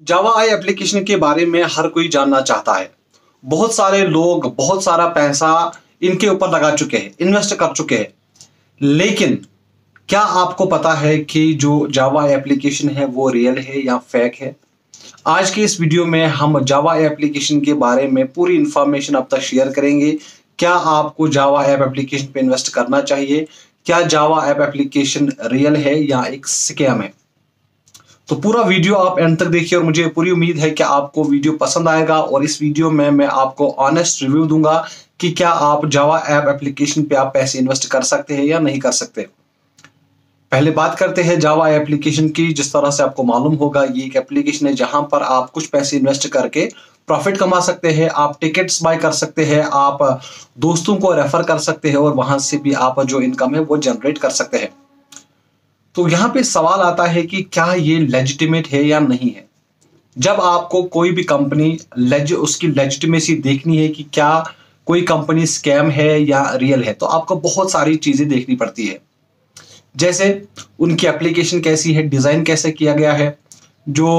जावा आई application के बारे में हर कोई जानना चाहता है। बहुत सारे लोग बहुत सारा पैसा इनके ऊपर लगा चुके हैं, इन्वेस्ट कर चुके हैं। लेकिन क्या आपको पता है कि जो जावा एप्लीकेशन है वो रियल है या फेक है? आज के इस वीडियो में हम जावा एप्लीकेशन के बारे में पूरी इंफॉर्मेशन अब तक शेयर करेंगे। क्या आपको जावा ऐप एप्लीकेशन पे इन्वेस्ट करना चाहिए? क्या जावा ऐप एप्लीकेशन रियल है या एक स्कैम है? तो पूरा वीडियो आप एंड तक देखिए और मुझे पूरी उम्मीद है कि आपको वीडियो पसंद आएगा। और इस वीडियो में मैं आपको ऑनेस्ट रिव्यू दूंगा कि क्या आप जावा ऐप एप्लीकेशन पे आप पैसे इन्वेस्ट कर सकते हैं या नहीं कर सकते। पहले बात करते हैं जावा एप्लीकेशन की। जिस तरह से आपको मालूम होगा, ये एक एप्लीकेशन है जहां पर आप कुछ पैसे इन्वेस्ट करके प्रॉफिट कमा सकते हैं। आप टिकट्स बाय कर सकते हैं, आप दोस्तों को रेफर कर सकते हैं और वहां से भी आप जो इनकम है वो जनरेट कर सकते हैं। तो यहाँ पे सवाल आता है कि क्या ये लेजिटिमेट है या नहीं है। जब आपको कोई भी कंपनी उसकी लेजिटिमेसी देखनी है कि क्या कोई कंपनी स्कैम है या रियल है, तो आपको बहुत सारी चीजें देखनी पड़ती है। जैसे उनकी एप्लीकेशन कैसी है, डिजाइन कैसे किया गया है, जो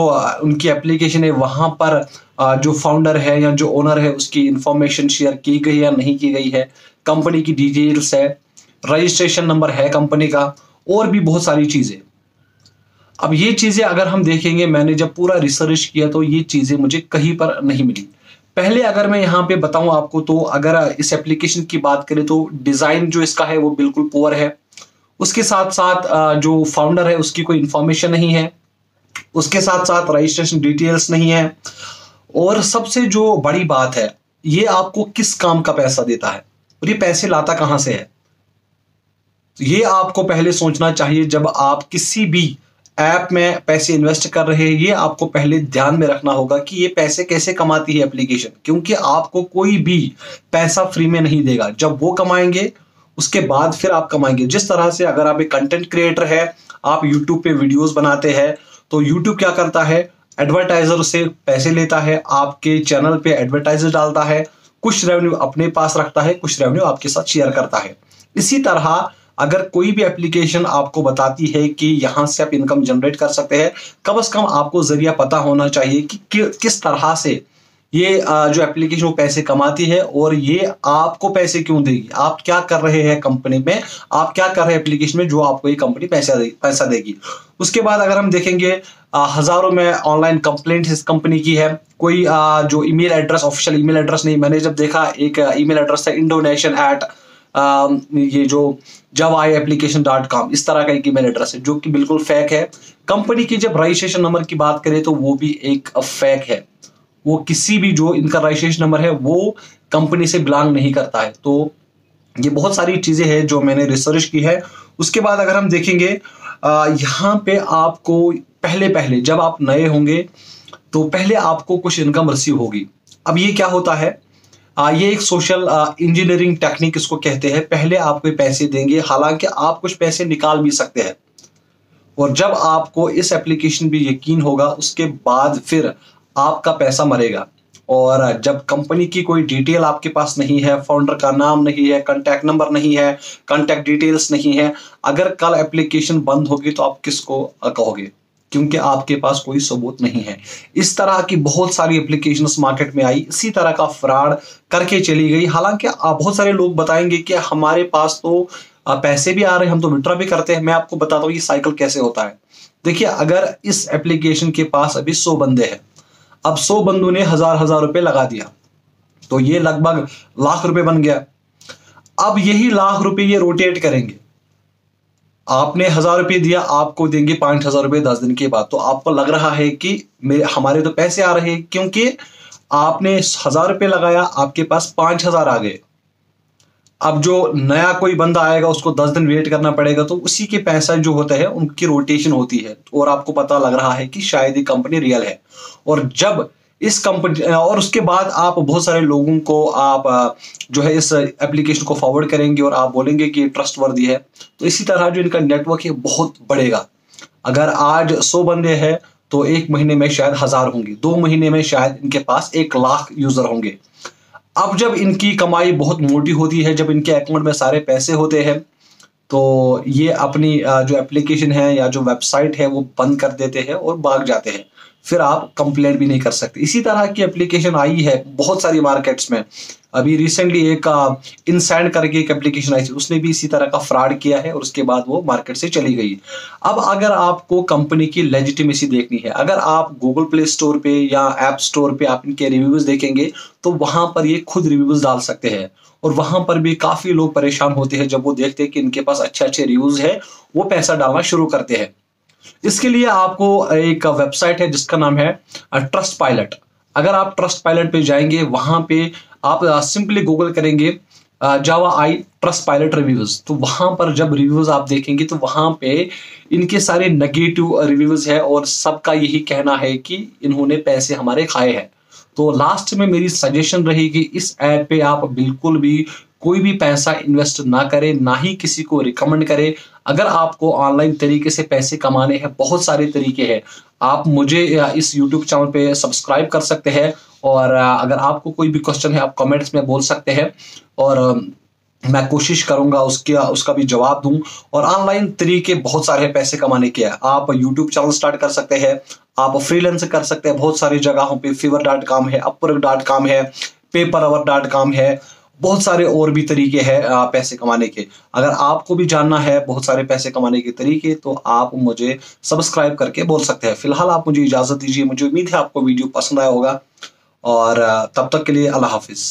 उनकी एप्लीकेशन है वहां पर जो फाउंडर है या जो ओनर है उसकी इंफॉर्मेशन शेयर की गई या नहीं की गई है, कंपनी की डिटेल्स है, रजिस्ट्रेशन नंबर है कंपनी का, और भी बहुत सारी चीजें। अब ये चीजें अगर हम देखेंगे, मैंने जब पूरा रिसर्च किया तो ये चीजें मुझे कहीं पर नहीं मिली। पहले अगर मैं यहाँ पे बताऊं आपको, तो अगर इस एप्लीकेशन की बात करें तो डिजाइन जो इसका है वो बिल्कुल पुअर है। उसके साथ साथ जो फाउंडर है उसकी कोई इंफॉर्मेशन नहीं है। उसके साथ साथ रजिस्ट्रेशन डिटेल्स नहीं है। और सबसे जो बड़ी बात है, ये आपको किस काम का पैसा देता है और ये पैसे लाता कहां से है। ये आपको पहले सोचना चाहिए। जब आप किसी भी ऐप में पैसे इन्वेस्ट कर रहे हैं, ये आपको पहले ध्यान में रखना होगा कि ये पैसे कैसे कमाती है एप्लीकेशन। क्योंकि आपको कोई भी पैसा फ्री में नहीं देगा। जब वो कमाएंगे उसके बाद फिर आप कमाएंगे। जिस तरह से अगर आप एक कंटेंट क्रिएटर है, आप यूट्यूब पे वीडियोस बनाते हैं, तो यूट्यूब क्या करता है, एडवर्टाइजर से पैसे लेता है, आपके चैनल पे एडवर्टाइजर डालता है, कुछ रेवेन्यू अपने पास रखता है, कुछ रेवेन्यू आपके साथ शेयर करता है। इसी तरह अगर कोई भी एप्लीकेशन आपको बताती है कि यहां से आप इनकम जनरेट कर सकते हैं, कम से कम आपको जरिया पता होना चाहिए कि किस तरह से ये जो एप्लीकेशन वो पैसे कमाती है और ये आपको पैसे क्यों देगी। आप क्या कर रहे हैं कंपनी में, आप क्या कर रहे हैं एप्लीकेशन में, जो आपको ये कंपनी पैसा देगी। उसके बाद अगर हम देखेंगे, हजारों में ऑनलाइन कंप्लेंट इस कंपनी की है। कोई जो email address, official email address नहीं, मैंने जब देखा एक ईमेल एड्रेस था indonation@ ये जो javaapplication.com, इस तरह का एक ईमेल एड्रेस है जो कि बिल्कुल फेक है। कंपनी की जब रजिस्ट्रेशन नंबर की बात करें तो वो भी एक फेक है। वो किसी भी जो इनका रजिस्ट्रेशन नंबर है वो कंपनी से बिलोंग नहीं करता है। तो ये बहुत सारी चीजें हैं जो मैंने रिसर्च की है। उसके बाद अगर हम देखेंगे, यहाँ पे आपको पहले जब आप नए होंगे तो पहले आपको कुछ इनकम रिसीव होगी। अब ये क्या होता है, ये एक सोशल इंजीनियरिंग टेक्निक इसको कहते हैं। पहले आपको पैसे देंगे, हालांकि आप कुछ पैसे निकाल भी सकते हैं। और जब आपको इस एप्लीकेशन पे यकीन होगा, उसके बाद फिर आपका पैसा मरेगा। और जब कंपनी की कोई डिटेल आपके पास नहीं है, फाउंडर का नाम नहीं है, कांटेक्ट नंबर नहीं है, कांटेक्ट डिटेल्स नहीं है, अगर कल एप्लीकेशन बंद होगी तो आप किसको कहोगे, क्योंकि आपके पास कोई सबूत नहीं है। इस तरह की बहुत सारी एप्लीकेशंस मार्केट में आई, इसी तरह का फ्रॉड करके चली गई। हालांकि बहुत सारे लोग बताएंगे कि हमारे पास तो पैसे भी आ रहे हैं, हम तो विड्रॉ भी करते हैं। मैं आपको बताता हूँ ये साइकिल कैसे होता है। देखिए, अगर इस एप्लीकेशन के पास अभी 100 बंदे हैं, अब 100 बंदों ने हजार रुपए लगा दिया, तो ये लगभग लाख रुपए बन गया। अब यही लाख रुपए ये रोटेट करेंगे। आपने 1000 रुपये दिया, आपको देंगे 5000 रुपये 10 दिन के बाद। तो आपको लग रहा है कि हमारे तो पैसे आ रहे हैं, क्योंकि आपने 1000 रुपये लगाया, आपके पास 5000 आ गए। अब जो नया कोई बंदा आएगा उसको 10 दिन वेट करना पड़ेगा, तो उसी के पैसा जो होता है उनकी रोटेशन होती है। और आपको पता लग रहा है कि शायद ये कंपनी रियल है। और जब इस कंपनी, और उसके बाद आप बहुत सारे लोगों को आप जो है इस एप्लीकेशन को फॉरवर्ड करेंगे और आप बोलेंगे कि ये ट्रस्टवर्दी है। तो इसी तरह जो इनका नेटवर्क है बहुत बढ़ेगा। अगर आज 100 बंदे हैं तो 1 महीने में शायद 1000 होंगे, 2 महीने में शायद इनके पास 1 लाख यूजर होंगे। अब जब इनकी कमाई बहुत मोटी होती है, जब इनके अकाउंट में सारे पैसे होते हैं, तो ये अपनी जो एप्लीकेशन है या जो वेबसाइट है वो बंद कर देते हैं और भाग जाते हैं। फिर आप कंप्लेंट भी नहीं कर सकते। इसी तरह की एप्लीकेशन आई है बहुत सारी मार्केट्स में। अभी रिसेंटली एक इनसेंड करके एक एप्लीकेशन आई थी, उसने भी इसी तरह का फ्रॉड किया है और उसके बाद वो मार्केट से चली गई। अब अगर आपको कंपनी की लेजिटिमेसी देखनी है, अगर आप गूगल प्ले स्टोर पे या ऐप स्टोर पे आप इनके रिव्यूज देखेंगे तो वहां पर ये खुद रिव्यूज डाल सकते हैं, और वहां पर भी काफी लोग परेशान होते हैं जब वो देखते हैं कि इनके पास अच्छे अच्छे रिव्यूज है, वो पैसा डालना शुरू करते हैं। इसके लिए आपको एक वेबसाइट है जिसका नाम है ट्रस्ट पायलट। अगर आप ट्रस्ट पायलट पे जाएंगे, वहां पे आप सिंपली गूगल करेंगे जावा आई ट्रस्ट पायलट रिव्यूज, तो वहां पर जब रिव्यूज आप देखेंगे तो वहां पे इनके सारे नेगेटिव रिव्यूज है और सबका यही कहना है कि इन्होंने पैसे हमारे खाए हैं। तो लास्ट में मेरी सजेशन रहेगी, इस ऐप पे आप बिल्कुल भी कोई भी पैसा इन्वेस्ट ना करें, ना ही किसी को रिकमेंड करें। अगर आपको ऑनलाइन तरीके से पैसे कमाने हैं, बहुत सारे तरीके हैं। आप मुझे इस YouTube चैनल पे सब्सक्राइब कर सकते हैं, और अगर आपको कोई भी क्वेश्चन है आप कमेंट्स में बोल सकते हैं, और मैं कोशिश करूंगा उसका भी जवाब दूं। और ऑनलाइन तरीके बहुत सारे पैसे कमाने के हैं। आप यूट्यूब चैनल स्टार्ट कर सकते हैं, आप फ्रीलांस कर सकते हैं बहुत सारी जगहों पे, fiverr.com है, upwork.com है, paperhour.com है, बहुत सारे और भी तरीके हैं पैसे कमाने के। अगर आपको भी जानना है बहुत सारे पैसे कमाने के तरीके, तो आप मुझे सब्सक्राइब करके बोल सकते हैं। फिलहाल आप मुझे इजाजत दीजिए, मुझे उम्मीद है आपको वीडियो पसंद आया होगा, और तब तक के लिए अल्लाह हाफिज।